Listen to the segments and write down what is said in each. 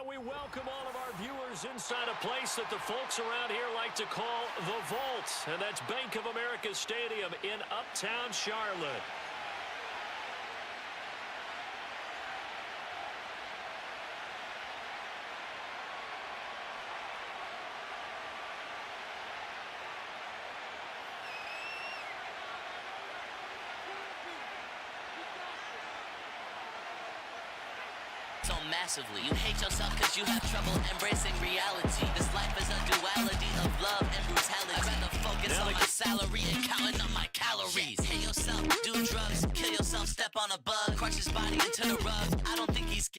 We welcome all of our viewers inside a place that the folks around here like to call the Vault, and that's Bank of America Stadium in Uptown Charlotte. So massively, you hate yourself because you have trouble embracing reality. This life is a duality of love and brutality. I'd rather focus on my salary and counting up my calories. Hate yourself, do drugs, kill yourself, step on a bug, crush his body into the rug. I don't think he's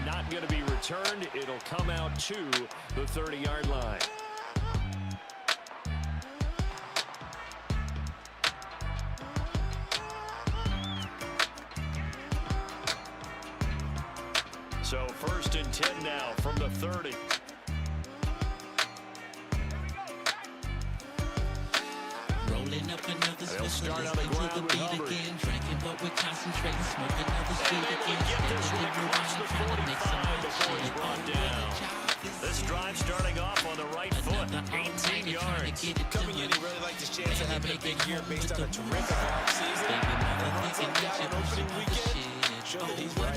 not going to be returned. It'll come out to the 30-yard line. So 1st and 10 now from the 30. Rolling up another Swiss, listening to the beat again, drinking but we're concentrating, smoking another sweet again, standing in rewind, trying to make some hot shit. This drive starting off on the right foot, 18 yards. Coming in, he really liked his chance of having a big year based on a terrific offseason. And on opening weekend, show that he's right.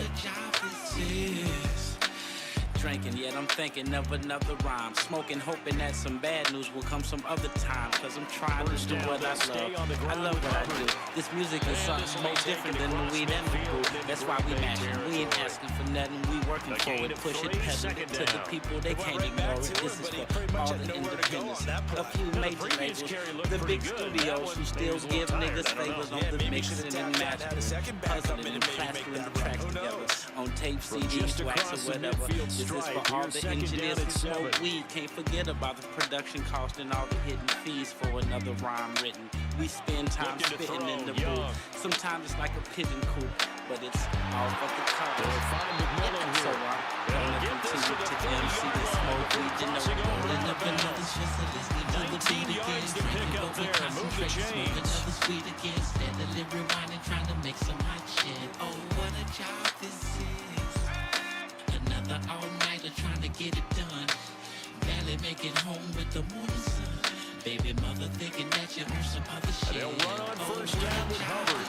Drinking, yet I'm thinking of another rhyme. Smoking, hoping that some bad news will come some other time. Cause I'm trying to do what I love. I love what I do. This music is something more different than the weed and the brew. That's why we mashing. We ain't asking for nothing, we working for it. Push it, pedal it to the people, they can't ignore it. This is for all the independents. A few major labels, the big studios who still give niggas favors on the mixing and mastering, puzzling and plastering the tracks together on tape, CDs, wax, or whatever. This is for all the engineers who smoke weed. Can't forget about the production cost and all the hidden fees for another rhyme written. We spend time spitting in the booth. Sometimes it's like a pigeon coop, but it's all for the cause. So I'm gonna continue to MC this smoke weed. You know, rolling up another Swiss, listening to the beat again, drinking but we concentrate, smoking another sweet again, steadily rewinding, trying to make some hot shit. Oh, what a job this is. Another all-nighter trying to get it done. Barely make it home with the morning sun. Baby mother thinking that you heard some other shit. They'll run on first down with Hubbard.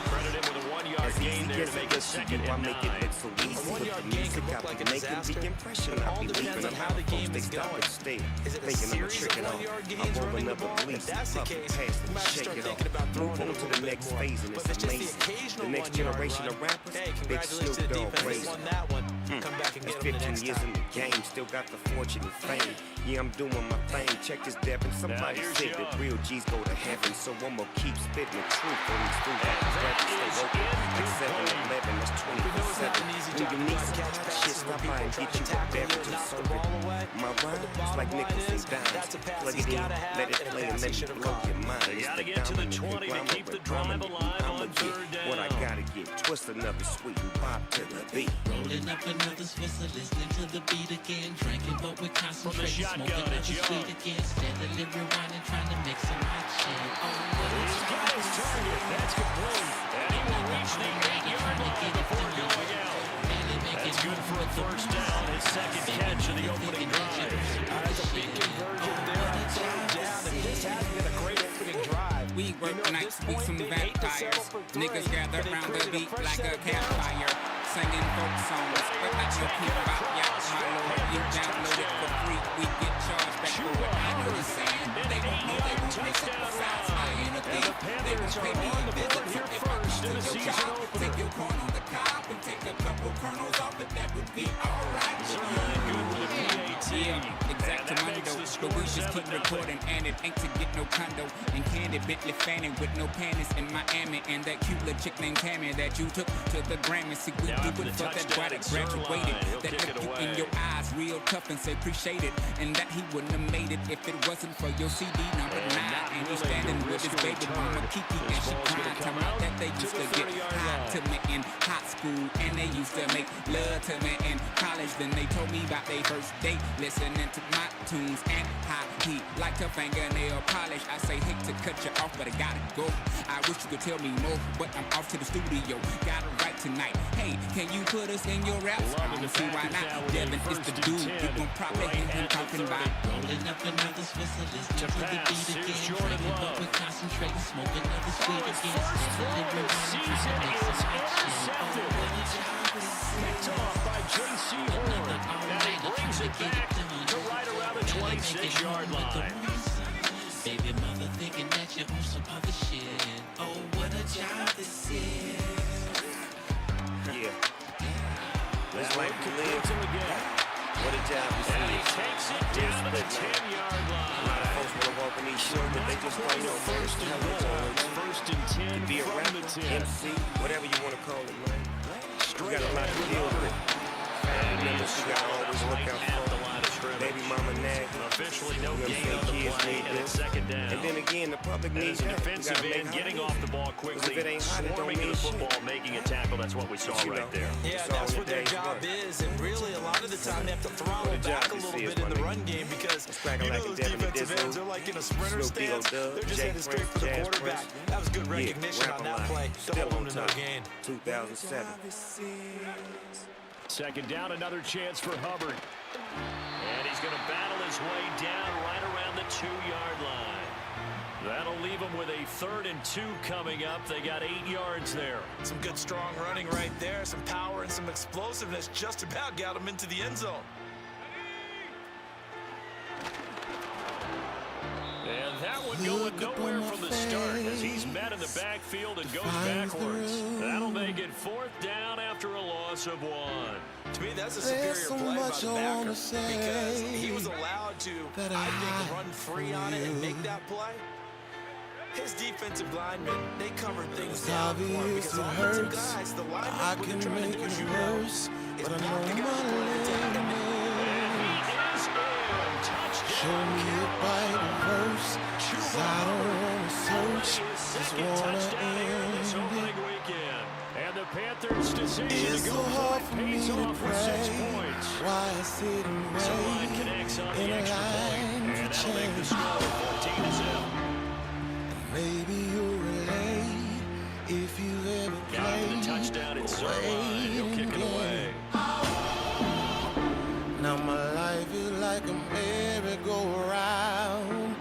Credit him with a 1-yard gain there to make it 2nd and 9. So a 1-yard gain could look like a disaster. It all depends on how the game is going. Is it a series of 1-yard gains running the ball? If that's the case, you might start thinking about throwing it a little bit more. But if it's just the occasional 1-yard run, hey, congratulations to the defense who won that one. Come back and get them the next years time. in the game, still got the fortune and fame. Yeah, I'm doing my thing. Check this Devin. Somebody said that real G's go to heaven, so I'ma keep spitting the truth on these food stay open. Like 7-Eleven, that's 24/7. When you need some hot shit, stop by and get you a beverage and serve it. My rhymes like nickels and dimes. Plug it in, let it play and let me blow your mind. They gotta get to the 20 to keep the drive alive on 3rd down. What I gotta get, twist another sweet and pop to the beat. Rolling up another Swiss, listening to the beat again, drinking but we're concentrating, smoking another sweet again, steadily rewinding, trying to make some hot shit. Oh, what a He's got his target. That's complete. And he will reach the 8-yard line before going out. That's good for a first down. His 2nd catch of the opening drive. That's a big conversion there on 3rd down. And this has been a great opening drive. We work nights with some vampires. Niggas gather round the beat like a campfire, singing folk songs, but not your people about y'all. My lord, you download it for free. We get charged back for it. I know the saying. They won't know they won't miss it. Besides my anything, they won't pay me a visit. If I come to your job, take your corn on the cob and take a couple kernels off it. That would be alright. Yeah, exactamundo. But we just keep recording, and it ain't to get no condo. And candy Bentley fanning with no panties in Miami. And that cute little chick named Tammy that you took to the Grammy. See, we do it for that boy that graduated. That look you in your eyes real tough and say appreciate it. And that he wouldn't have made it if it wasn't for your CD number 9. And he's standing with his baby mama Kiki, and she crying. Talking about that they used to get hot to me in high school, and they used to make love to me in college. Then they told me about their first date, listening to my tunes and hot He like to fingernail polish. I say hate to cut you off, but I gotta go. I wish you could tell me more, but I'm off to the studio. Got a right tonight. Hey, can you put us in your raps? I don't see why not. Devin is the dude. You gon' probably hear him talking about rolling up another Swiss to pass. Here's Jordan Love. Concentrating, smoking another sweet again. Season is intercepted. Picked off by J.C. Horn. And he brings it back to right around the 26-yard line. Baby mother thinking that you're on some other shit. Oh, what a job this is. Yeah. That's like Completes him again. what a job this And he is. takes it down to the 10-yard A line. lot of folks want to walk in these shoes, but they just don't know. First and goal. First and 10 Be a from rapper, the 10. MC, whatever you want to call it, man. We got a lot to deal with. Family members you got to always look out At the for. line of scrimmage. Baby mama nagging. Officially no You know what I'm gain saying? on the Kids play, need and this. it's second down. And then again, the public And needs as a help. You defensive gotta make end, getting hot. off the ball If quickly, it ain't hot, it don't swarming to mean the shit. football, making a tackle. That's what we saw You right know. there. Yeah, It's all that's in what the their day's job work. is, and really a lot of the time they have to throttle What a job back a this little is, bit in my the nigga. run game because It's cracking you know like a those Devin defensive Dizzle, ends are like in a sprinter Snoop Dogg, stance. Dub, They're just Jay headed straight Prince, for the Jazz quarterback. Prince. That was good Yeah, recognition rap on that alive. play to Still hold them on to no top. gain. 2007. Second down, another chance for Hubbard. And he's going to battle his way down right around the 2-yard line. That'll leave him with a 3rd and 2 coming up. They got 8 yards there. Some good strong running right there, some power and some explosiveness just about got him into the end zone. And that one going nowhere from the start as he's met in the backfield and goes backwards. That'll make it 4th down after a loss of 1. To me, that's a superior play by the backer because he was allowed to, I think, run free on it and make that play. His defensive linemen, they covered things down for him because offensive guys, the linemen, what they're trying to do, as you know, is block the guy before they attack him. And he is in. Touchdown. Show me a Bible verse, 'cause I don't wanna search, just Second wanna touchdown here this end opening it. weekend. And the Panthers' decision It's to so go for hard it for me pays to off with 6 pray, points. why I sit and So line wait connects on the in a extra point, line and to that'll make the change. score 14-0. Maybe you'll relate if you ever Got him played the touchdown at zone line. He'll kick it away. Now my life is like a merry-go-round,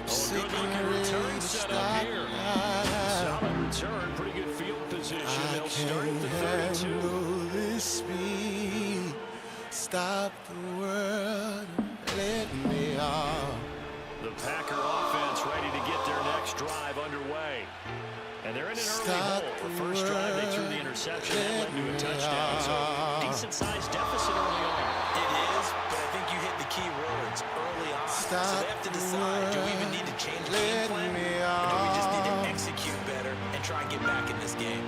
sick Good and looking ready return to set up stop here. now. Solid return, pretty good field position. I They'll start can't at the 32. handle this speed. Stop the world, let me off. The Packer offense ready to get their next drive underway. And they're in an early Stop hole. The the first drive, they threw the world, interception that led to a let touchdown. me So off. decent-sized deficit early on. It is, but I think you hit the key words early on. So Stop they have to decide, do we even need to change the game let plan? me Or do we just need to off. execute better and try and get back in this game?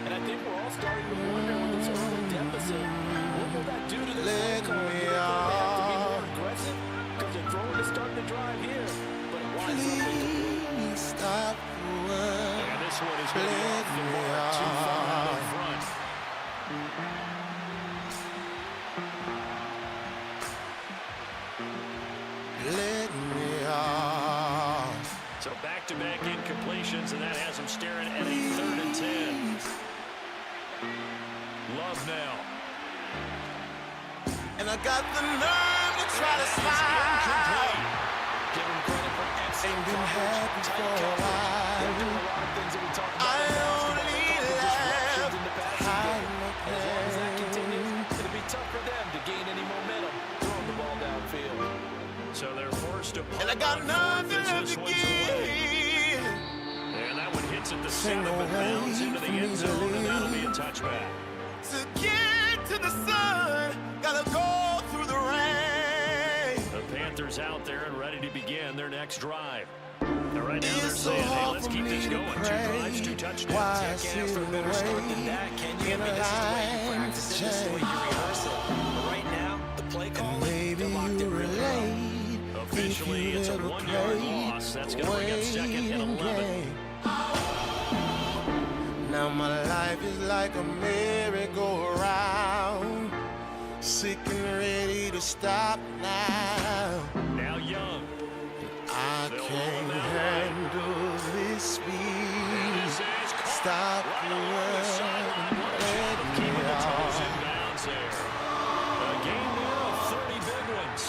And I think we're all starting to wonder with this early deficit, what will that do to this Let outcome? me Do they have to be more off. aggressive? Because they're throwing to start the drive here. But it winds up incomplete. Please stop the world, And this one is going to be let off the me mark. Too far out in off. front. Let me off. So back-to-back incompletions, and that has them staring at a 3rd and 10. Love now. And I got the nerve to try to Incomplete. smile. Give him credit for excellent Ain't been coverage, happy tight for a coverage. They're while. doing a lot of things that we talked about I in basketball. only A couple disruptions in the laugh, passing hide game. my And as long as that continues, pain. it'll be tough for them to gain any momentum throwing the ball downfield. So they're forced to punt And I got on nothing 4th as left this to one's away. give. And that one hits at the Ain't 7, no but bounds way into the for me end to zone, and that'll be a live. touchback. To get to the sun, gotta go through the rain. The Panthers out there and ready to begin their next drive. And right now they're It's so saying, hey, hard let's for keep me this to going. 2 drives, 2 pray. touchdowns. Why I Can't sit ask for a and better start than that, wait can you? I in mean, a this is the way you line practice to it, this is the way you change. rehearse it. But right now, the play calling, Maybe they're locked you in really well. relate if Officially, you it's a ever 1-yard played loss. That's going to bring up 2nd and 11. game. Now my life is like a merry-go-round, sick and ready to stop now. Now Young Stop right along the sideline. What a job of keeping the toes in bounds there. A game there of 30 big ones.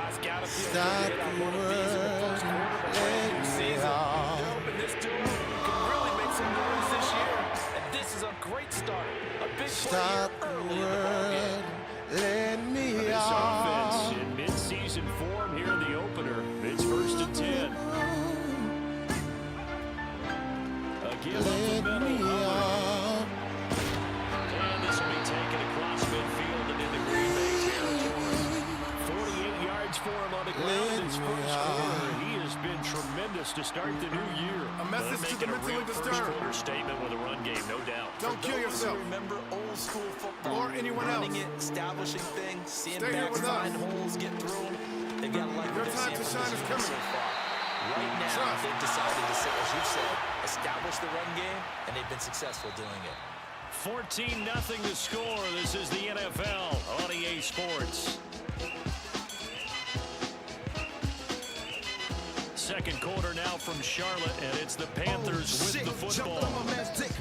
It's got to feel Stop good to hit on one of these in the first quarter of a brand new season. They're hoping this dude can really make some noise this year. And this is a great start. A big play here early in the ballgame. let me This off. offense in mid-season form here in the opener. It's 1st and 10. A give up the middle. Hubbard. And this will be taken across midfield and into Green Bay territory. 48 yards for him on the ground in his first quarter. He has been tremendous to start the new year. A message to the mentally disturbed. First quarter statement with a run game, no doubt. Don't kill Those who yourself. remember old school football, Or anyone running else. it, establishing things, seeing Stay here backs with find us. holes, get through them. They've got like Your what time they've to seen shine from is this coming. so far. Right now, Trust. they've decided to say, as you've said, establish the run game, and they've been successful doing it. 14-0 to score. This is the NFL on EA Sports. Second quarter now from Charlotte, and it's the Panthers with the football.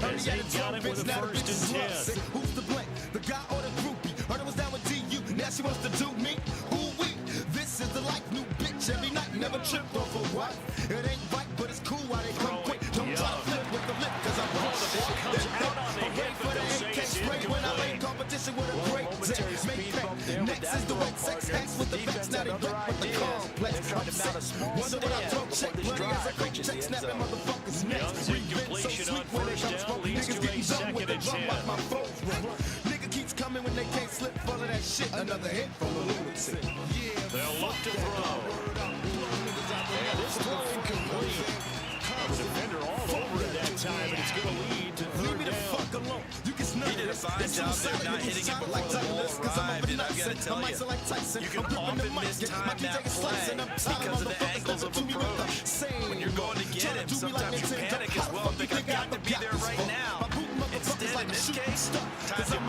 As they got it with a 1st and 10. Who's to blame? The guy or the groupie? Heard it was down with DU. Now she wants to do me. Ooh-wee. This is the life, new bitch every night. Never trip off a wife. It ain't right, but it's cool while they come quick. Don't try to flip with the lip, cause I'm wrong. The ball comes out on the hip, but they'll say it's When I lay incomplete. competition with a great momentary dick. speed bump there with Next that is the throw, wet sex partner. hacks with the Defense backs. Now they had break other with the ideas. complex. They're trying to mount a small Wonder what I stand throw check. before this Bloody as drive I go reaches check. the end Snapping zone. motherfuckers Young's next. incompletion on first down leads to a second and 10. Nigga keeps coming when they can't slip. Full of that shit. Another hit from a lunatic. They'll look to throw. And this throw incomplete. The defender all over it that time, and it's going to lead to third down. You can snap He did a fine job there not hitting it before the ball arrived, and I've got to tell you, you can often mistime that play because of the angles of approach. When you're going to get him, sometimes you panic as well, think I've got to be there right now. Instead, in this case, timed it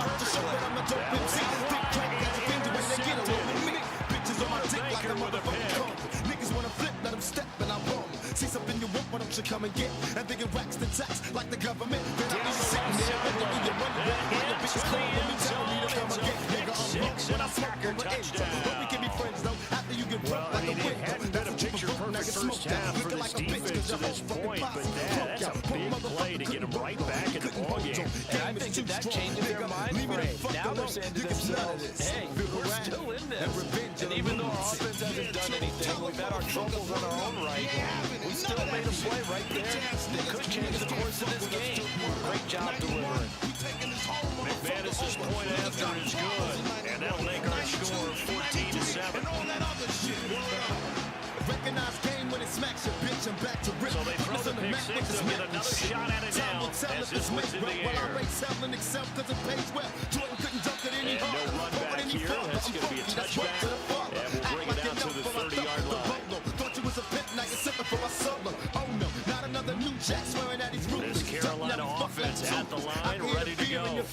perfectly. Bitches on my dick like a motherfucking car. Niggas wanna flip, let them step, and I'm wrong. See something you want, what them should come and get. And they can wax the tax like the government. Then I be sitting there and give you your money back. While your bitches call me, telling me to come and get. Nigga, I'm wrong when I smoke on my ends. But we can be friends though, after you get drunk like a wind. It hadn't been a picture-perfect first half for this defense to this point, but that's a big play to get them right back in the ballgame. And I think that changes their mind frame. Now they're saying to themselves, hey, we're still in this. And even though our offense hasn't done anything, we've had our troubles on our own right. We still made a play right there that could change the course of this game. Great job delivering. McManus's point after is good, and that'll make our score 14-7. Recognize game when it smacks your bitch and back to rip. So they throw the pick six, they'll get another shot at it now as this one's in the air. While I race hell and excel because it pays well. Jordan couldn't dunk it any And no harder. run back here. That's going to be a touchback. And we'll bring it out to the 30-yard line. Thought you was a pit, now you're sipping for my solo. Oh no, not another new jack swearing at his roots. This Carolina offense at the line, ready to go.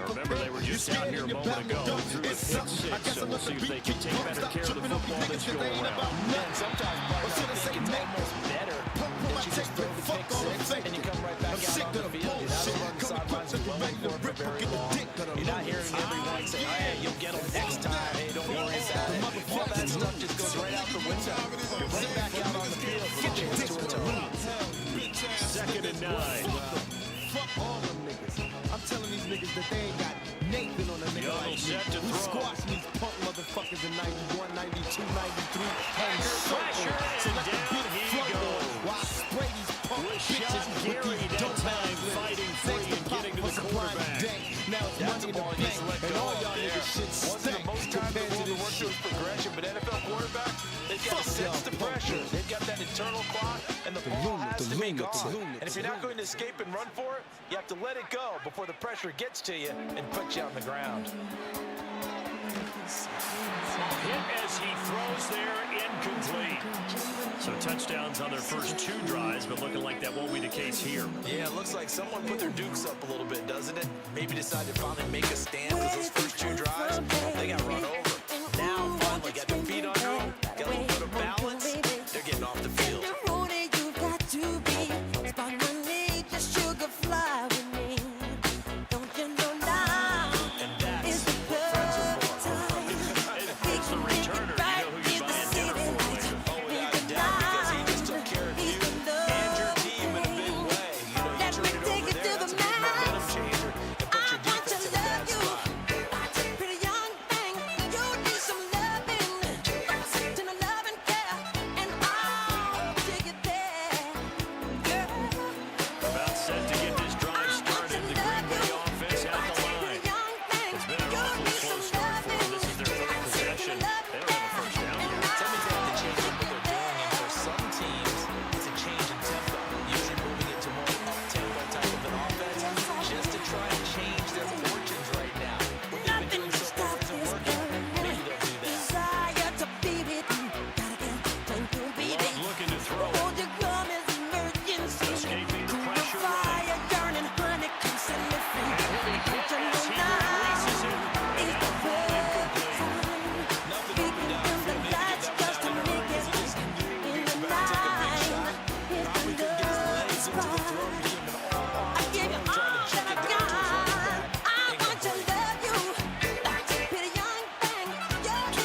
Remember, they were just out here a moment ago through a pick six, so we'll see if they can take better care of the football this go around. And sometimes, it's almost better that you just throw the pick six and you come right back out on the field. You're not over on the sidelines and rolling for it for very long. You're not hearing everyone say, hey, you'll get them next time. Hey, don't worry about it. All that stuff just goes right out the window. You're right back out on the field with a chance to return. Second and 9. Fuck all them niggas. I'm telling these niggas that they ain't got Nathan on a nigga Young like me. set to We throw. squashed these punk motherfuckers in 91, 92, 93. And Pressure, so and let the down beat he flow goes. while I spray these punk Rashad bitches with Gary these that dope time ass fighting lyrics. free Thanks and getting to Pop the for supplying quarterback. dank. Now it's That's money a in the ball he needs to bank. let And go all of y'all there. niggas shit Wasn't the stank most time compared to to this work to shit. his progression, but NFL quarterbacks, they've got to Fuck sense y'all, the pressure. They've got that internal clock, and the ball has to be gone. And if you're not going to escape and run for it, you have to let it go before the pressure gets to you and puts you on the ground. Hit as he throws there, incomplete. So touchdowns on their first 2 drives, but looking like that won't be the case here. Yeah, it looks like someone put their dukes up a little bit, doesn't it? Maybe decided to finally make a stand because those first 2 drives, they got run over. Now, finally got their feet under them, got a little bit of balance. They're getting off the field. You've got to be. Spot money, just sugar. set to get this drive started. The Green Bay offense at the line. It's been an awfully slow start for them. This is their third possession. They don't have a first down yet. Somebody's got to change up what they're doing, and for some teams, it's a change in tempo. Usually moving it to more up-tempo type of an offense, just to try and change their fortunes right now. What they've been doing so far isn't working. Maybe they'll do that. Love looking to throw it. Escaping the pressure running. And he'll be hit as he releases it. And now ball incomplete. Nothing opened up. Phil need to get that one out in a hurry because he just knew he was about to take a big shot. Probably couldn't get his legs into the throw. Became an all-out throw, trying to check it down to his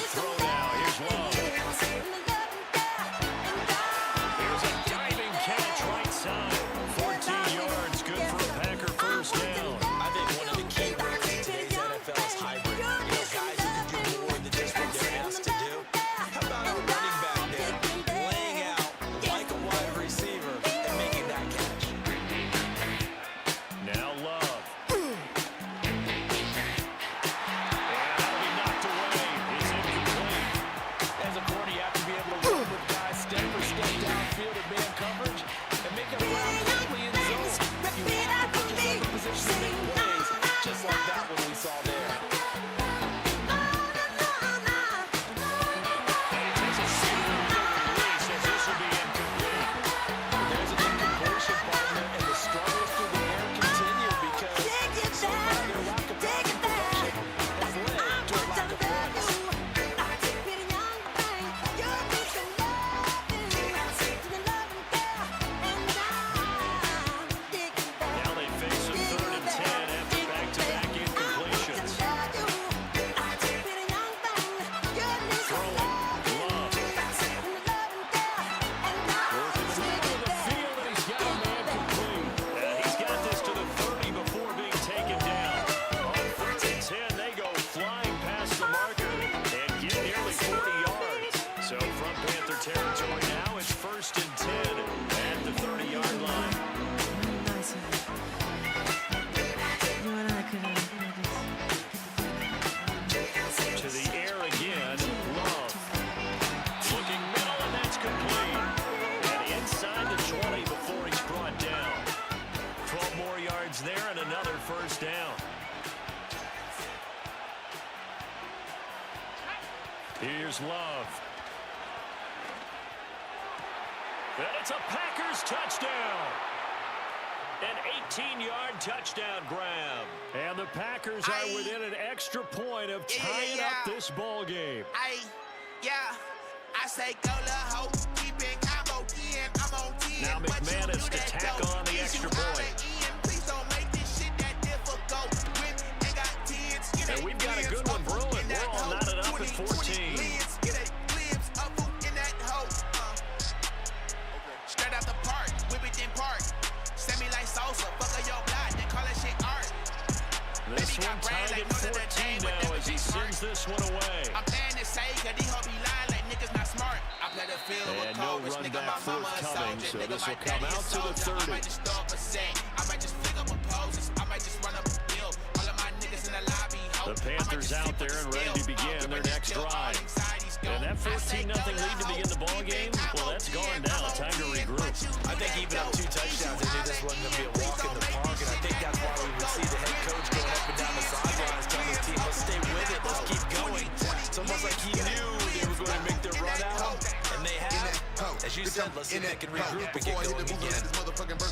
quarterback. Throw now. Here's Love. Here's a diving catch right side. 14 yards. Good for a Packer first down. I think one of the key words in today's NFL is hybrid. Guys who can do more than just what they're asked to do. How about a running back there, laying out like a wide receiver and making that catch? Now Love. And that'll be knocked away. It's incomplete. As a corner, you have to be able to run with guys step for step downfield in man coverage and make them around quickly in zone. You have to put yourself in position to make plays, just like that one we saw there. And he takes a super release as this will be incomplete. There's an incompletion partner, and the struggles through the air continue because so far their lack of passing production has led to a lack of points. Now they face a 3rd and 10 after back-to-back incompletions. Throwing. Love. Working the middle of the field, and he's got a man complete. He's got this to the 30 before being taken down. On 1st and 10, they go flying past the marker and get nearly 40 yards. So from Panther territory now, it's 1st and 10 at the 30-yard line. To the air again, Love. Looking middle, and that's complete. And inside the 20 before he's brought down. 12 more yards there and another first down. Here's Love. And it's a Packers touchdown. An 18-yard touchdown grab. And the Packers are within an extra point of tying up this ball game. I say go la ho, keep it combo in, I'm on 10. Now McManus to tack on the extra point. Please don't make this shit that difficult. Ain't got 10s, And we've got a good one brewing. We're all knotted up at 14. Straight out the park, whip it in park. Send me like salsa, fuck up your block, then call that shit art. This one tied at 14 now as he sends this one away. I'm playing this safe, cause these hoes be lying like niggas not smart. I play the field with And no cold, run nigga, back my mama a forthcoming, soldier, so nigga, this my will come daddy a out to the soldier. 30. I might just throw up a set, I might just flick up a poses, I might just run up a bill. All of my niggas in the lobby, ho. The Panthers out there and ready to begin their next drive. And that 14-0 lead to begin the ball game, well, that's gone now. Time to regroup. I think even up 2 touchdowns, they knew this wasn't going to be a walk in the park, and I think that's why we would see the head coach going up and down the sidelines telling his team, let's stay with it, let's keep going. It's almost like he knew they were going to make their run out, and they have. As you said, let's see if they can regroup and get going again.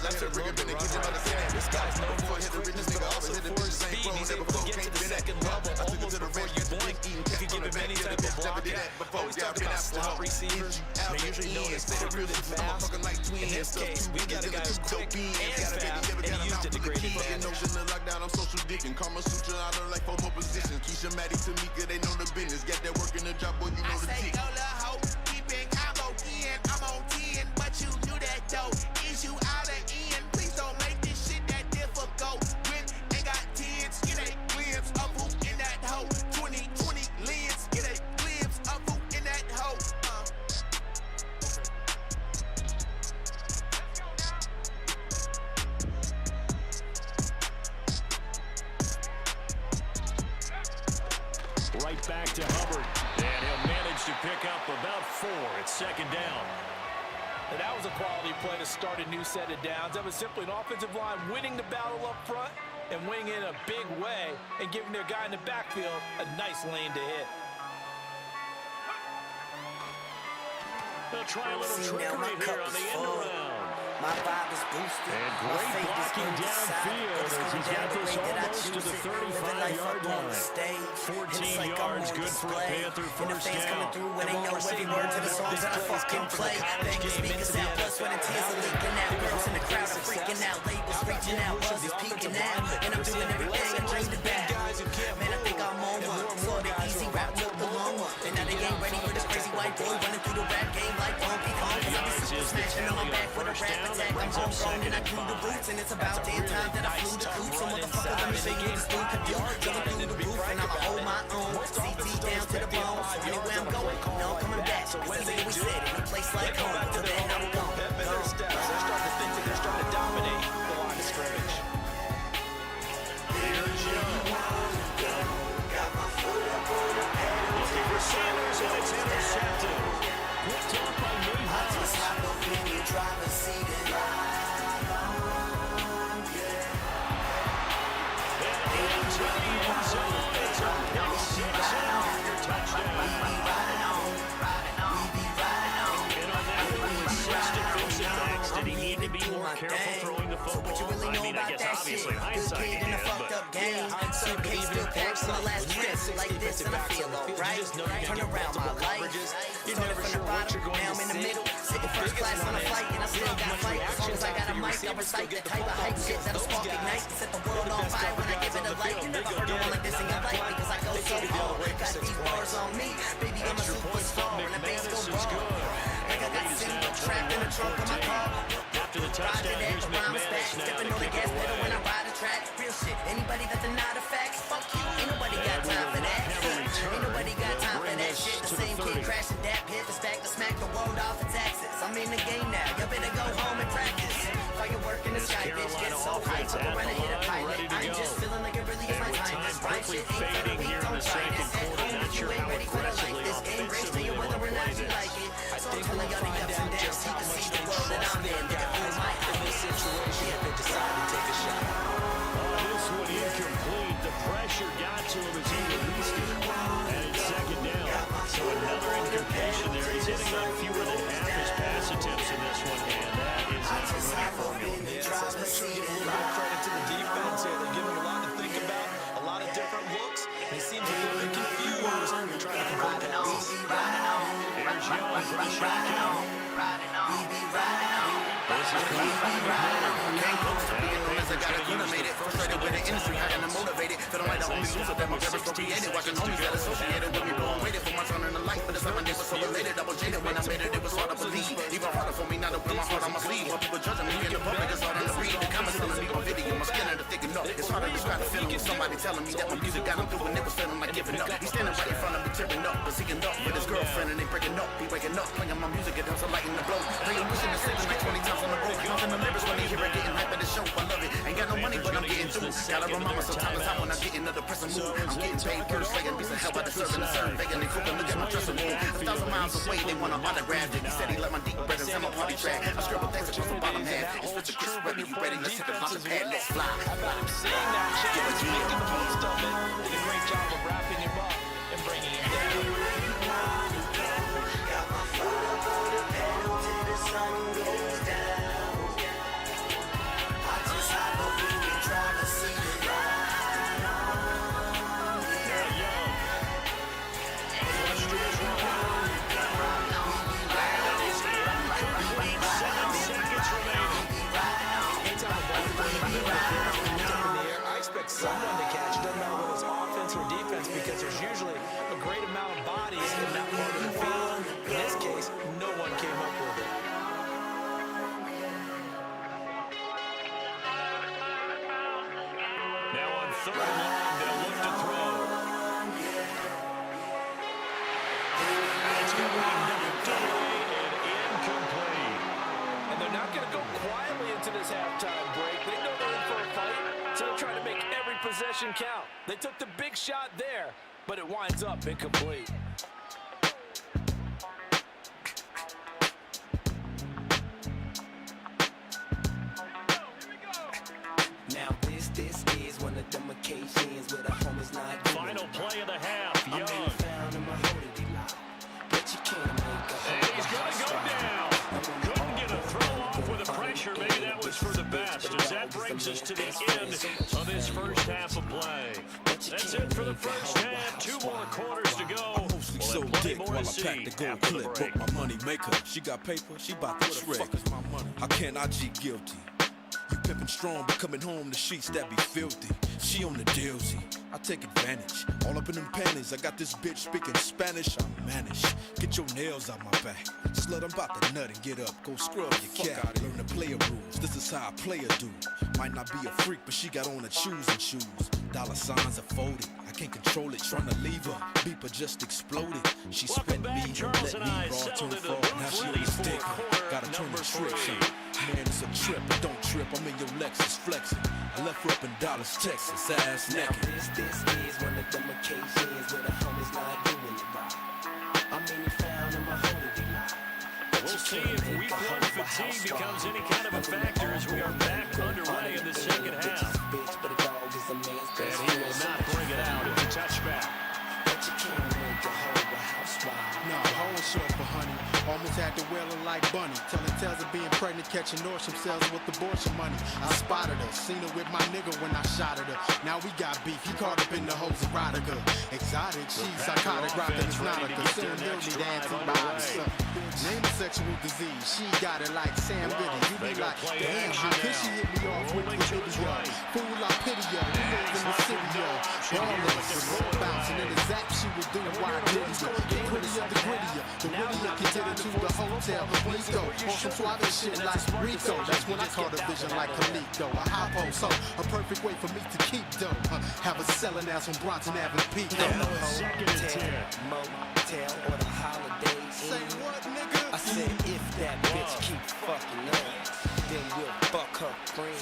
That's a real good run right there. This guy's known for his quickness, but also for his speed. He's able to get to the second level almost before you blink. If you give him any type of blocking. Always talk about slot receivers. They usually know this quicker than fast. In this case, we've got a guy who's quick and fast, and he used it to great advantage. I'm social dicking. Karma Sutra, I learned like 4 more positions. Keisha, Maddie, Tamika, they know the business. Get that work in the job, boy, you know the say tick. go la ho, keep it combo in, I'm on 10, but you knew that though. Is you out of in? Please don't make this shit that difficult. When ain't got 10s, get a glimpse of who in that hoe. 2020 lens, get a glimpse of who in that hoe. back to Hubbard. And he'll manage to pick up about 4 at second down. And that was a quality play to start a new set of downs. That was simply an offensive line winning the battle up front and winning in a big way and giving their guy in the backfield a nice lane to hit. They'll try a little trickery here on the end around. My vibe is boosted. And great blocking downfield as he's got this almost to the 35-yard line. 14 yards, good for a Panther first down. Coming through when they know every word to the songs that I fucking play. Bang the speakers out, blood, sweat, and tears are leaking out. Girls in the crowd are freaking out. Labels reaching out, buzz is peeking out. And I'm doing everything I dreamed about. Man, I think I'm on one. Saw the easy rap, took the long one. And now they ain't ready for this crazy white boy running through the rap game like Donkey Kong. Cause I be super smashing on my back with a rap attack. I'm homegrown and I grew the roots. And it's about damn time that I flew the coop. So motherfuckers, let me show you this dude can do. Jumping through the roof and I'ma hold my own. CT down to the bone. So anywhere I'm going, no coming back. It's easy we said in a place like home. Till then I'm gone. Better steps. They're starting to think that they're starting to dominate the line of scrimmage. Here's Young. Looking for Sanders, and it's intercepted. Picked up by Nate Hobbs. In your driver's seat and ride on, yeah. And into the end zone. It's a pick six and a touchdown. We be riding on. And on that one with 6 defensive backs, did he need to be more careful throwing the football? I mean, I guess obviously in hindsight he did, but... Game. Suitcase still packed from the last trip. Like this and I feel alright. Turn around my life. Started from the bottom, now I'm in the middle. Sitting first class on a flight and I still got fight. As long as I got a mic, I recite the type of hype shit that'll spark ignite. Set the world on fire when I give it a light. You never heard of one like this in your life because I go so hard. Got these bars on me. Baby, I'm a superstar and the bass go wrong. Like I got city trapped in the trunk of my car. After the touchdown, here's McManus now. Stepping on the gas pedal when I ride a track. Real shit. Anybody that deny the facts, fuck you. Ain't nobody got time for that. Ain't nobody got time for that shit. The same kid crashing that hit the stack to smack the world off of taxes. I'm in the game now. You better go home and practice. Firework in the sky, bitch. Get so hyped. I'm ready to hit a pilot. I'm just feeling like it really is my time. This right shit ain't fading here in the second quarter. Not sure how aggressively offensively they want to play this. So I'm telling y'all the ups and downs. You can see the world that I'm in. Look at my In this situation, they decided to take a shot. This one incomplete. The pressure got to him as he released it. And it's second down. So another incompletion there. He's hitting on fewer than half his pass attempts in this one. And that is not winning for him. Yes, that's a little bit of credit to the defense here. They're giving him a lot to think about, a lot of different looks. He seems a little bit confused trying to complete passes. Here's Young for the shotgun. This is coming from the I got acclimated, frustrated with the industry, how can I motivated? Feeling like the only loser that my ever so created. Watching homies that associated with me, blowing waited for my turn in the light. But it's like my day was so related, I was jaded when I made it, it was hard to believe. Even harder for me now to put my heart on my sleeve. While people judging me in the public, it's harder to read. The comments telling me on video, my skin under thick enough. It's hard to describe the feeling with somebody telling me that my music got him through and it was feeling like giving up. He's standing right in front of me, tearing up, but seeking up with his girlfriend and they breaking up. He waking up, playing my music, it helps a light in the blow. Playing wishing the same like 20 times on the road. Pumping the lyrics when they hear it, getting hype at the show. I love it. Ain't got no money, but I'm getting through. Gotta remind myself time is out when I get in the depressing mood. I'm getting paid for the slaying piece of hell by the serving the serve. Begging and cooking, look at my dressing room. 1,000 miles away, they want to autograph it. He said he let my deep breath and my party track. I scribble things across the bottom half. It's such a crisp ready, you ready? Let's hit the launch pad, let's fly. How about him seeing that chance, making the most of it, did a great job of wrapping him up and bringing him down. Someone to catch. It doesn't matter whether it's offense or defense because there's usually a great amount of bodies in that part of the field. In this case, no one came up with it. Now on third and long, they'll look to throw. It's going to be knocked away and incomplete. And they're not going to go quietly into this halftime break. They know they're in for a fight, so they're trying to make every possession count. They took the big shot there. but it winds up incomplete. Now this is one of them occasions where the homies not doing Final play of the half. Young. found in my hoodie lot, but you can't make a And he's going to go down. Couldn't get a throw off with the pressure. Maybe that was for the best. As that brings us to the end of this first half of play. That's it for the first half. 2 more quarters to go. So dick while I pack the gold clip. Broke my money maker. She got paper, she bout to trick. How can I G guilty? You pimpin' strong, but coming home the sheets that be filthy. She on the dealsy, I take advantage. All up in them panties, I got this bitch speaking Spanish. I manage. Get your nails out my back. Slut, I'm about to nut and get up. Go scrub your cat. Learn the player rules. This is how a player do. Might not be a freak, but she got on her choosing shoes. Dollar signs are folded. I can't control it. Trying to leave her. Beeper just exploded. She spent me, Charles let and I me raw settled turn into fraud. the Now booth she on ready the for stick. quarter Gotta turn number the trick. 3. Man, it's a trip, but don't trip. I'm in your Lexus flexing. I left her up in Dallas, Texas, ass Now naked. this is one of them occasions where the homies not doing it right. I mean, he found in my hoodie lot. We'll see if week 1 fatigue becomes any kind of a factor as we are back underway in the second half. And he will not bring it out. It's a touchback. But you can't make a hoe a housewife. Nah, hoe short for honey. Almost had to wail her like Bunny. Telling tales of being pregnant, catching Norse themselves with abortion money. I spotted her, seen her with my nigga when I shot at her. Now we got beef, he caught up in the hoes erotica. Exotic, she's psychotic, rockin' is not a concern. He'll need antibiotics. Name a sexual disease, she got it like Sam Goody. You be like, damn, how could she hit me off with the video? Fool, I pity her, we live in the city, yo. Ballers, the roll bouncing, in the zap she was doing, why did you? The prettier, the grittier, the wittier can get into the hotel. Nico, on some suave shit like Rico. That's when I caught a vision like Kamiko. A high post, so a perfect way for me to keep dough. Have a selling ass on Bronson Avenue Peak. Motel or the holidays. Say what, nigga? I said if that bitch keep fucking up, then we'll fuck her friend.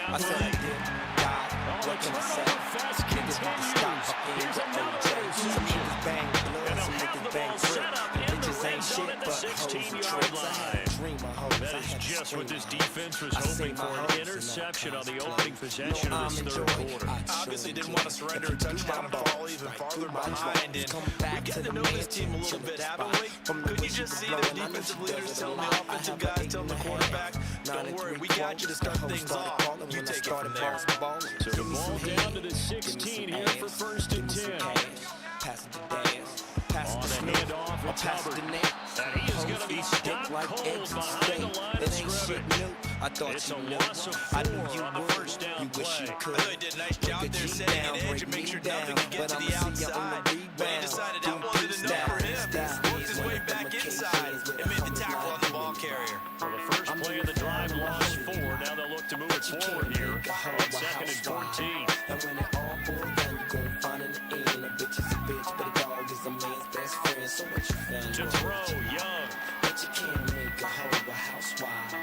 I said I did die. What can I say? Niggas need to stop fucking with OJ. Some niggas bang blood, some niggas bang grip. Bitches ain't shit but hoes and tricks. I had a dream of hoes. That is just what this defense was hoping for, an interception on the opening possession of this third quarter. Obviously didn't want to surrender a touchdown and fall even farther behind. And we get to know this team a little bit, haven't we? Couldn't you just see the defensive leaders telling the offensive guys, telling the quarterback, don't worry, we got you to start things off. You take it from there. So the ball down to the 16 here for 1st and 10. Pass it to dance. Pass On it to the Snoop. handoff with Pass it Hubbard. to Nate. And he is going to be stopped cold behind the line of It ain't shit scrimmage. new. I thought It's you a knew. loss of I knew 4 you on the would. first down You wish play. you I could. thought he did a nice job there setting an edge and make sure nothing could get to the outside. But he decided that wasn't enough for him. Worked his way back inside and made the tackle on the ball carrier. Well, the first play of the drive lost 4. Now they'll look to move it forward here on 2nd and 14. And when it all boils down, you gonna find in the end a bitch is a bitch, but a dog is a man's best friend. So what you found? To throw, Young. But you can't make a hoe a housewife.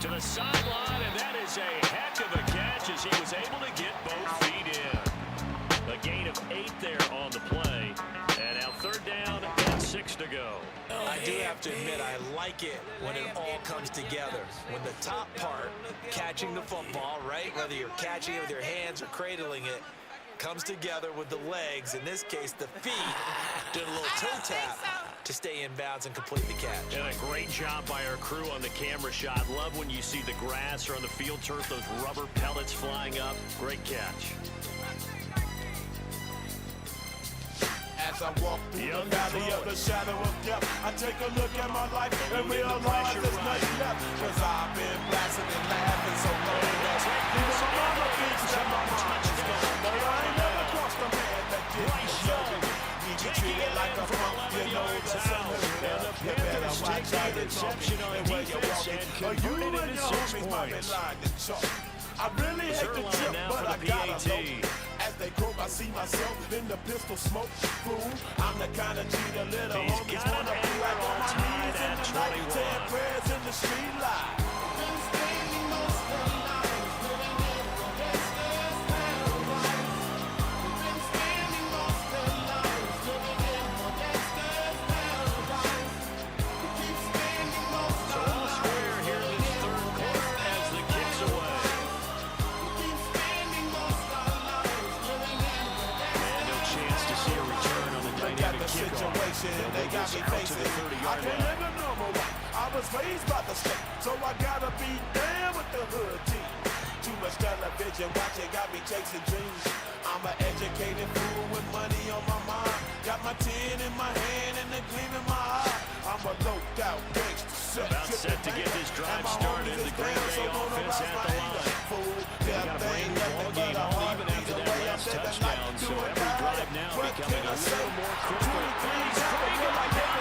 To the sideline, and that is a heck of a catch as he was able to get both feet in. A gain of 8 there on the play. And now 3rd down and 6 to go. I do have to admit, I like it when it all comes together. When the top part, catching the football, right? Whether you're catching it with your hands or cradling it, comes together with the legs, in this case the feet, doing a little toe tap to stay in bounds and complete the catch. And a great job by our crew on the camera shot. Love when you see the grass or on the field turf, those rubber pellets flying up. Great catch. As I walk through the valley of the shadow of death, I take a look at my life and realize there's nothing left. Cause I've been blasting and laughing so long that even my mama thinks that my mind is gone. But I ain't never crossed a man that didn't deserve it. Need you treated like a punk, you know that's unfair. You better watch out and talking and where you're walking. Or you and your homies might be lying to chalk. I really hate the trip, but I gotta know. As they croak, I see myself in the pistol smoke. Fool, I'm the kind of G the little homies wanna be like on my knees in the night, saying prayers in the street light. you watch it, got me chasing dreams. I'm an educated fool with money on my mind. Got my tin in my hand and the gleam in my eye. I'm a loped out gangster. About set to get this drive started. The Green Bay offense at the line. They got a brand new ball game only even after that last touchdown. So every drive now becoming a little more critical. He's going to get the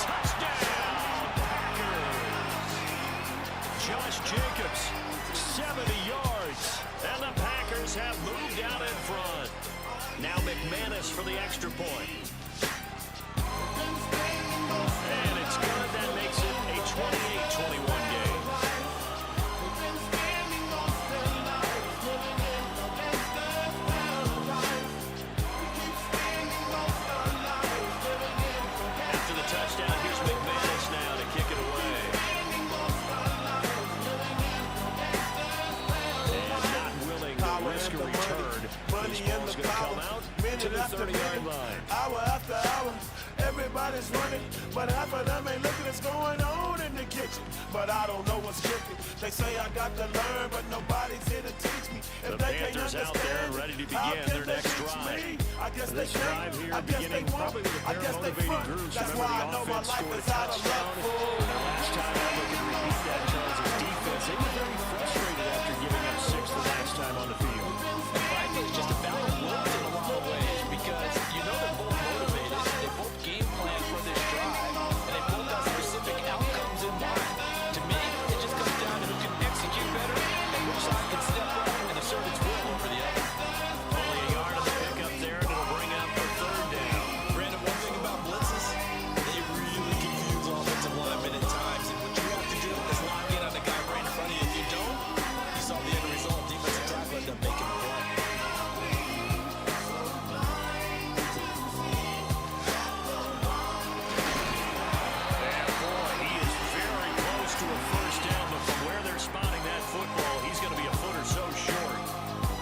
touchdown, Packers. Josh Jacobs, 70 yards. And the Packers have moved out in front. Now McManus for the extra point. And it's good. That makes it a 28-21 game. After the touchdown, here's McManus now to kick it away. And not willing to risk a return. This ball's going to come out to the 30-yard line. Hour after hour, everybody's running, but half of them ain't looking what's going on in the kitchen. But I don't know what's cooking. They say I got to learn, but nobody's here to teach me. If The they Panthers can't out there understand ready to how begin can their they next teach drive. me? I guess This they drive can't. here I guess they beginning won't. probably with a I pair guess of they motivating front. groups. That's Remember, why I the know my offense life scored a is out of luck. touchdown. And last time out, they could repeat that Charles' defense. They were very frustrated after giving up 6 the last time on the field. Frankly, it's just a battle of words in a lot of ways because you know they're both motivated. They both game plan for this drive, and they both got specific outcomes in mind. To me, it just comes down to who can execute better and which side can step up and assert its will over the other. Only a yard on the pickup there, and it'll bring up a third down. Brandon, one thing about blitzes, they really confuse offensive linemen at times. And what you have to do is lock in on the guy right in front of you. If you don't, you saw the end result. Defensive tackle ended up making a play. And boy, he is very close to a first down, but from where they're spotting that football, he's going to be a foot or so short.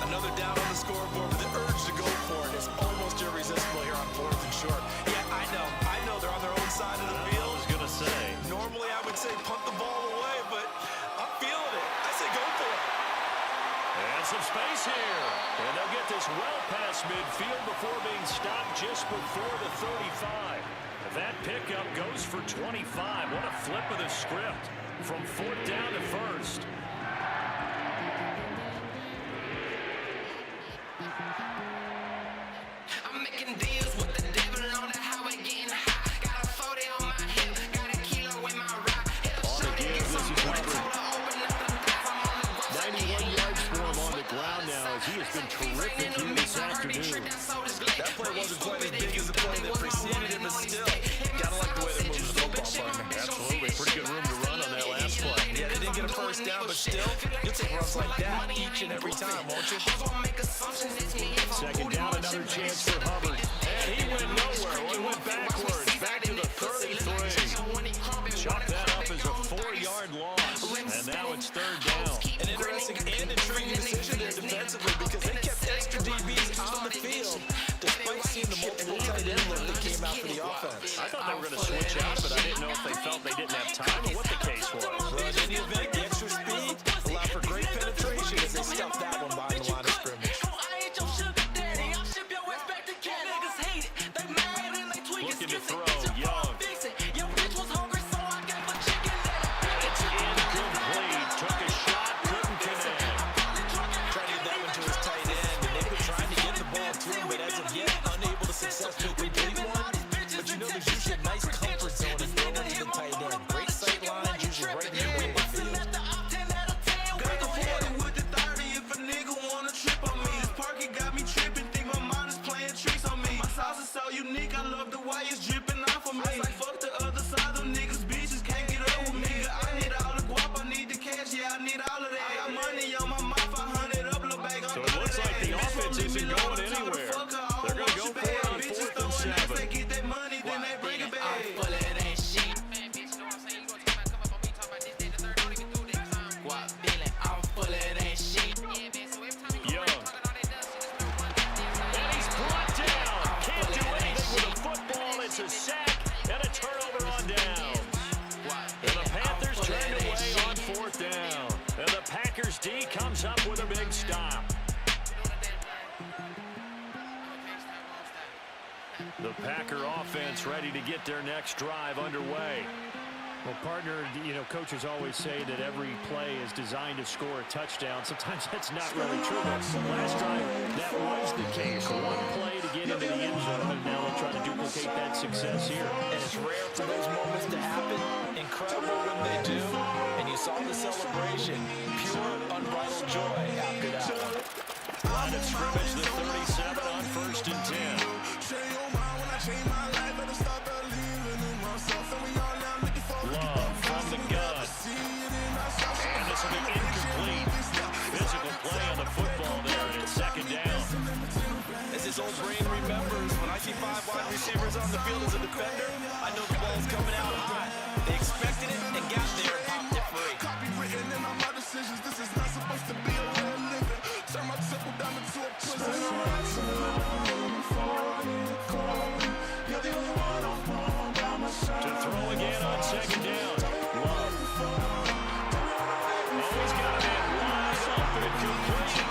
Another down on the scoreboard with the urge to go for it is almost irresistible here on 4th and short. Yeah, I know they're on their own side of the I field. was going to say. Normally I would say punt the ball away, but I'm feeling it. I say go for it. And some space here. And they'll get this well past midfield before being stopped just before the 35. That pickup goes for 25. What a flip of the script from 4th down to 1st. I'm making deals with the devil on the highway getting high. Got a 40 on my hip, got a kilo in my ride. On the give, this is Hubbard. 91 yards for him on the ground now as he has been terrific here this afternoon. That play wasn't quite as big as the play that preceded it, but still, gotta like the way they're moving the football, partner. Absolutely. Pretty good room to run on that last play. Yeah, they didn't get a first down, but still, you'll take runs like that each and every time, won't you? Second down, another chance for Hubbard. And he went nowhere. He went backwards. Back to the 33. Chalk that up as a 4-yard loss. And now it's 3rd down. An interesting and intriguing decision there defensively because they kept extra DBs on the field despite seeing the multiple tight end look that came out for the offense. I thought they were going to switch out, but I didn't know if they felt they didn't have time or what the case was. Well, in any event, the extra speed allowed for great penetration as they stuffed that one behind the line of scrimmage. Looking to throw, Young. It's incomplete. Took a shot, couldn't connect. Trying to get that one to his tight end, and they've been trying to get the ball to him, but as of yet, unable to successfully complete one. But you know, there's usually a nice comfort zone in throwing to the tight end. Great sight Packer offense ready to get their next drive underway. Well, partner, coaches always say that every play is designed to score a touchdown. Sometimes that's not really true, but last time that was the case. One play to get into the end zone, and now they'll try to duplicate that success here. And it's rare for those moments to happen. Incredible when they do. And you saw the celebration. Pure, unbridled joy after that one. Line of scrimmage, the 37 on 1st and 10. Love from the gun. And this will be incomplete. Physical play on the football there, and it's 2nd down. As his old brain remembers, when I see 5 wide receivers on the field as a defender, I know the ball's coming out high. They expected it and got there and popped it free. Copywritten in all my decisions. This is not supposed to be a way of living. Turn my temple down into a prison. To throw again on 2nd down. Love. Oh, he's got a man wide open and complete.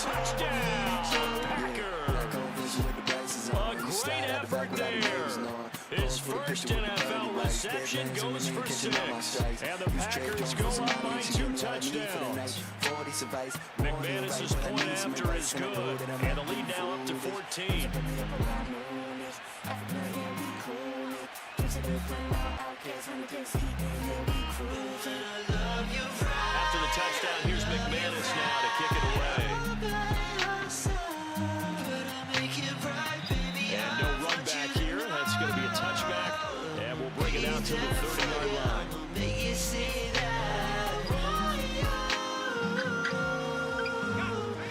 Touchdown, Packer. A great effort there. His first NFL reception goes for 6. And the Packers go up by 2 touchdowns. McManus's point after is good. And the lead now up to 14. After the touchdown, here's McManus now to kick it away. And no run back here. That's going to be a touchback. And we'll bring it out to the 30-yard line.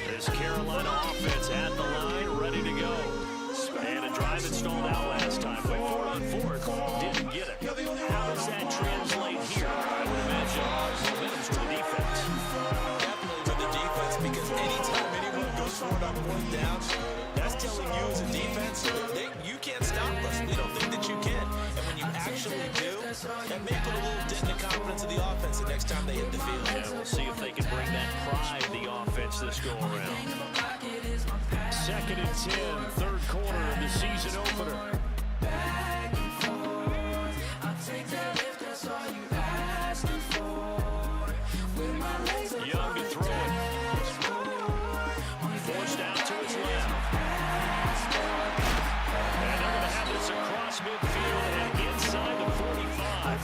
This Carolina offense at the line, ready to go. And a drive that stalled out last time. Went 4 on 4th, didn't get it. How does that translate here? I would imagine momentum's for the defense. Definitely for the defense, because anytime anyone goes for it on 4th down, that's telling you as a defense that you can't stop us. We don't think that you can. And when you actually do, that may put a little dent in the confidence of the offense the next time they hit the field. Yeah, we'll see if they can bring that pride to the offense this go around. 2nd and 10, 3rd quarter of the season opener. Young to throw it. Forced out to his left. And they're going to have this across midfield and inside the 45.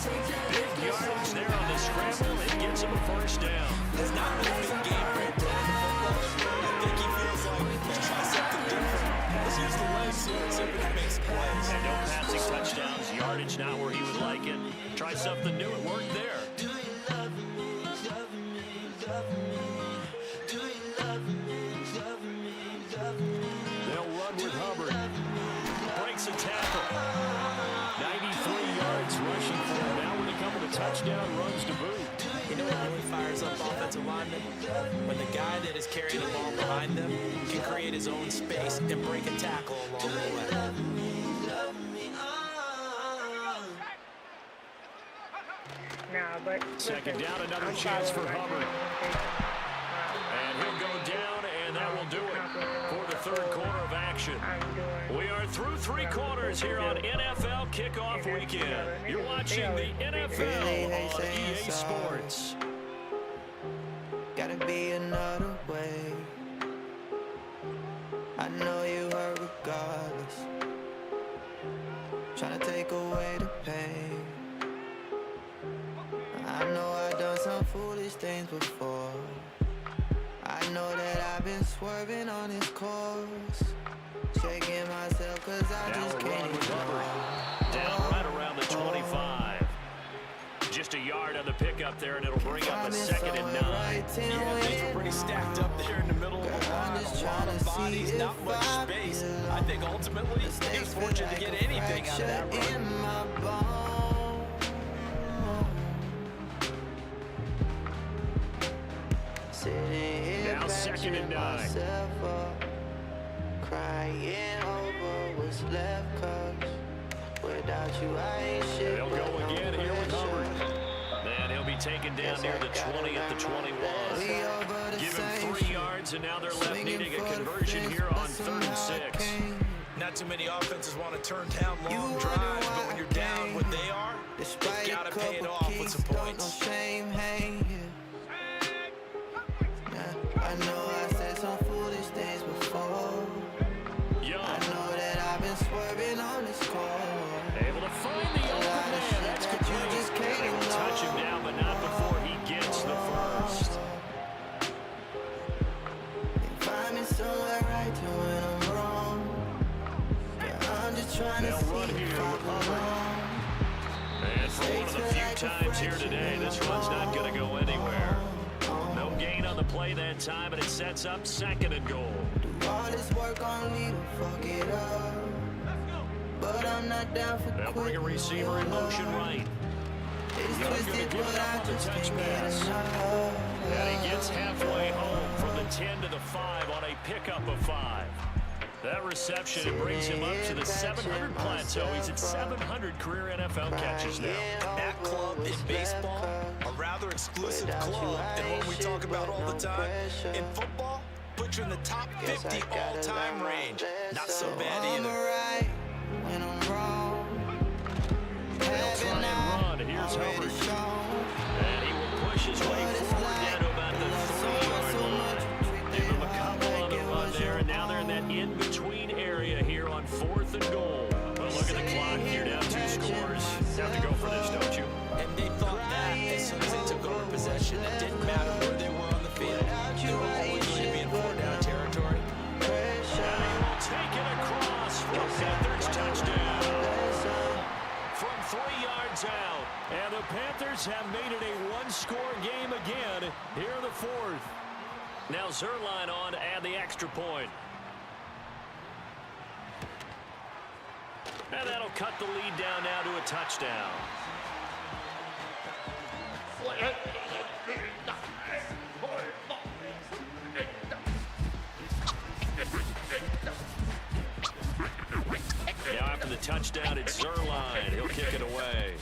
Big yardage there on the scramble. It gets him a 1st down. It's not been a big game for him. I think he feels like, let's try something different. Let's use the legs here and see if we can make some plays. And no passing touchdowns. Yardage not where he would like it. Try something new. It worked there. They'll run with Hubbard. Breaks a tackle. 93 yards rushing for him. Now when they come with a touchdown, runs to boot. You know what really fires up offensive linemen? When the guy that is carrying the ball behind them can create his own space and break a tackle along the way. But 2nd down, another chance for Hubbard. And he'll go down, and that will do it for the 3rd quarter of action. We are through 3 quarters here on NFL Kickoff Weekend. You're watching the NFL on EA Sports. Gotta be another way. I know you hurt regardless. Trying to take away the pain. I know I've done some foolish things before. I know that I've been swerving on this course. Shaking myself cause I just can't ignore. Down right around the 25. Just a yard on the pickup there, and it'll bring up a 2nd and 9. Yeah, things were pretty stacked up there in the middle of the line. A lot of bodies, not much space. I think ultimately he was fortunate to get anything out of that run. Now 2nd and 9. Crying over what's left, cause without you I ain't shit. They'll go again here with Hubbard. And he'll be taken down near the 20 at the 21. Give him 3 yards, and now they're left needing a conversion here on 3rd and 6. Not too many offenses want to turn down long drives, but when you're down what they are, you gotta pay it off with some points. No shame, hey, I know I said some foolish things before. I know that I've been swerving on this court. Able to find the open man. That's complete. They will touch him down, but not before he gets the first. Find me somewhere right to when I'm wrong. I'm just trying to see if I belong. And for one of the few times here today, this one's not going to go anywhere. No gain on the play that time, and it sets up 2nd and goal. Do all this work only to fuck it up. But I'm not down for They'll bring a receiver in motion right. It's twisted, but I just can't get enough. And he gets halfway home from the 10 to the 5 on a pickup of 5. That reception, it brings him up to the 700 plateau. He's at 700 career NFL catches now. That club in baseball, a rather exclusive club, and one we talk about all the time. In football, put you in the top 50 all-time range. Not so bad either. Right when I'm wrong. They'll try and run. Here's Hubbard. And he will push his way forward down to about the 3-yard line. Give him a couple on the run there, and now they're in that in-between area here on 4th and goal. But look at the clock. You're down 2 scores. You have to go for this, don't you? And they thought that as soon as they took over possession, it didn't matter where they were on the field. They were always going to be in 4-down territory. And he will take it across for a Panthers touchdown. From 3 yards out. And the Panthers have made it a 1-score game again here in the 4th. Now Zerline on to add the extra point. And that'll cut the lead down now to a touchdown. Now after the touchdown, it's Zerline. He'll kick it away.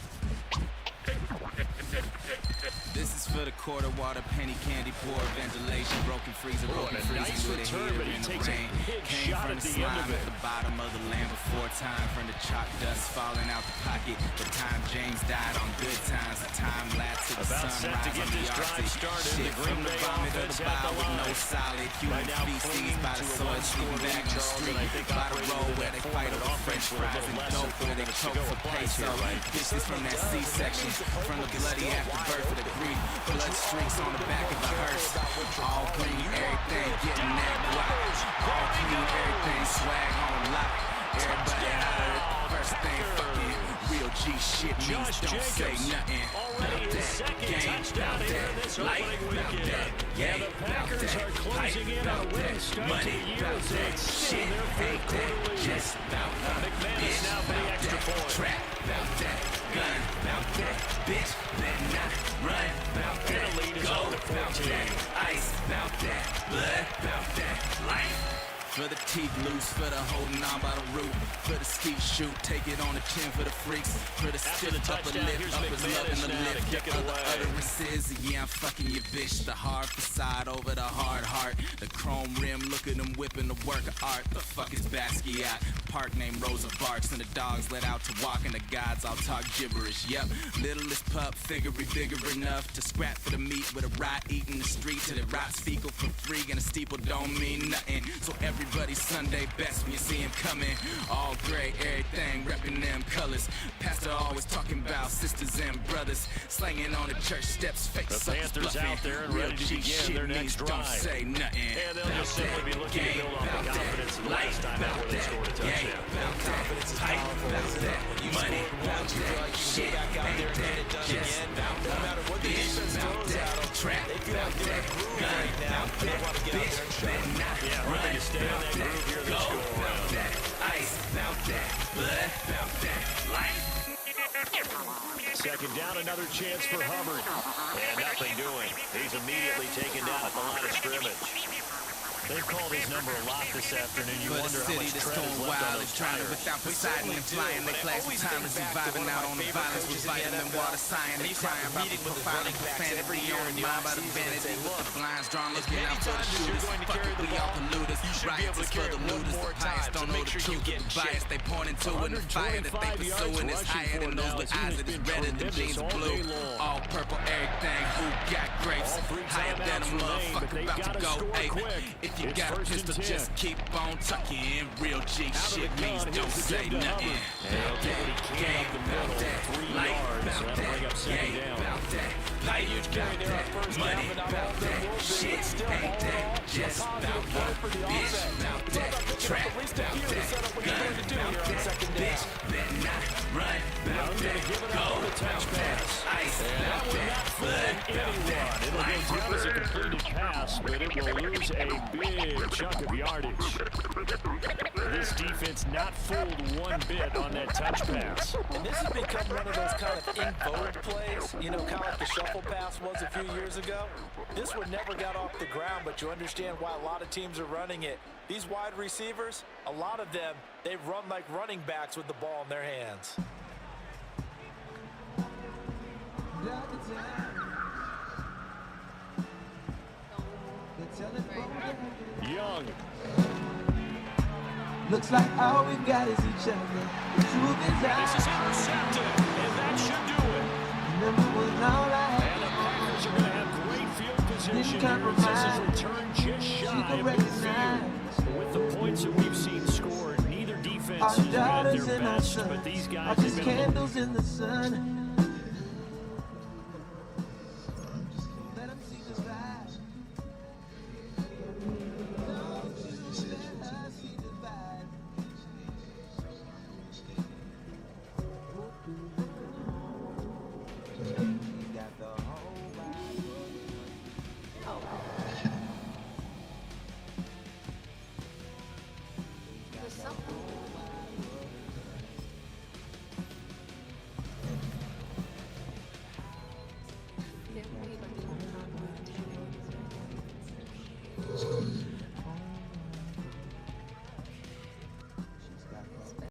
This is for the quarter water, penny candy, poor ventilation, broken freezer, broken freezer with a heater in the rain. Came from the slime at the bottom of the land before time, from the chalk dust falling out the pocket. The time James died on good times, the time lapse to the sunrise on the Arctic. Shit from the vomit of the bile with no solid. Human feces by the soil, sleeping back on the street. By the road where they fight over French fries and dope, where they choke for peso. This is from that C-section, from the bloody afterbirth of the grief. Blood streaks on the back of a hearse. All clean, everything getting that guap. All clean, everything swag on lock. Everybody out of it. First thing, fuck it. Real G shit means don't say nothing. About that game, about that life, about that game, about that hype, about that money, about that shit. Ain't that just about bitch, about that trap, about that gun, about that bitch, better not run, about that go, about that ice, about that blood, about that life. For the teeth loose, for the holding on by the root, for the ski shoot, take it on the chin for the freaks, for the stiff upper lip, uppers loving the lift, the other utterances, yeah, I'm fucking your bitch, the hard facade over the hard heart, the chrome rim, look at them whipping the work of art, the fuck is Basquiat, park named Rosa Parks, and the dogs let out to walk, and the gods all talk gibberish, yep, littlest pup, figure be bigger enough to scrap for the meat with a rat eating the street, till it rots fecal for free, and a steeple don't mean nothing, so everybody's Sunday best when you see him coming. All gray, everything, repping them colors. Pastor always talking about sisters and brothers. Slanging on the church steps, fake the suckers Panthers bluffing. out there and real ready to G begin shit their next drive. Don't say nothing. And they'll just simply be looking to build on the confidence of the last time out where they scored a touchdown. Confidence is powerful, isn't it? When you score once, you feel like you can go back out there and get it done again. No matter what the defense throws at them, they feel like they're in a groove right now. They want to get out there and show it. Yeah, we're going to stay in that groove here this go around. Ice, about that blood, about that life. Second down, another chance for Hubbard. And nothing doing. He's immediately taken down at the line of scrimmage. They've called his number a lot this afternoon. You For the wonder how city much that's tread is going left on wild those and trying to tires. without Poseidon and flying. They class of time is surviving out on the violence with vitamin water, cyan and crying about the profiling profanity on the mind by the vanity with the blinds drawn looking out for the shooters. Fuck it, we all polluters. Riots is for the looters. The pious don't know the truth of the bias they pointing to, and the fire that they pursuing is higher than those with eyes that is redder than jeans of blue. All purple everything. Who got grapes? Higher than a motherfucker about to go ape. If you got a pistol, just keep on tucking in. Real G shit means don't say nothing. Gang about that, life about that, gang about that, life about that, money about that, shit ain't that, just about what, bitch about that, trap about that, gun about that, bitch better not run about that, go about that, ice about that, blood about that, life It'll go down as a completed pass, but it will lose a big chunk of yardage. This defense not fooled one bit on that touch pass. And this has become one of those kind of in vogue plays, you know, kind of like the shuffle pass was a few years ago. This one never got off the ground, but you understand why a lot of teams are running it. These wide receivers, a lot of them, they run like running backs with the ball in their hands. Young. Looks like all we got is each other. The truth is out. This is intercepted, and that should do it. Remember when all I had. And the Packers are going to have great field position here. This is return just shy of midfield. With the points that we've seen scored, neither defense has been at their best, but these guys have been candles in the sun.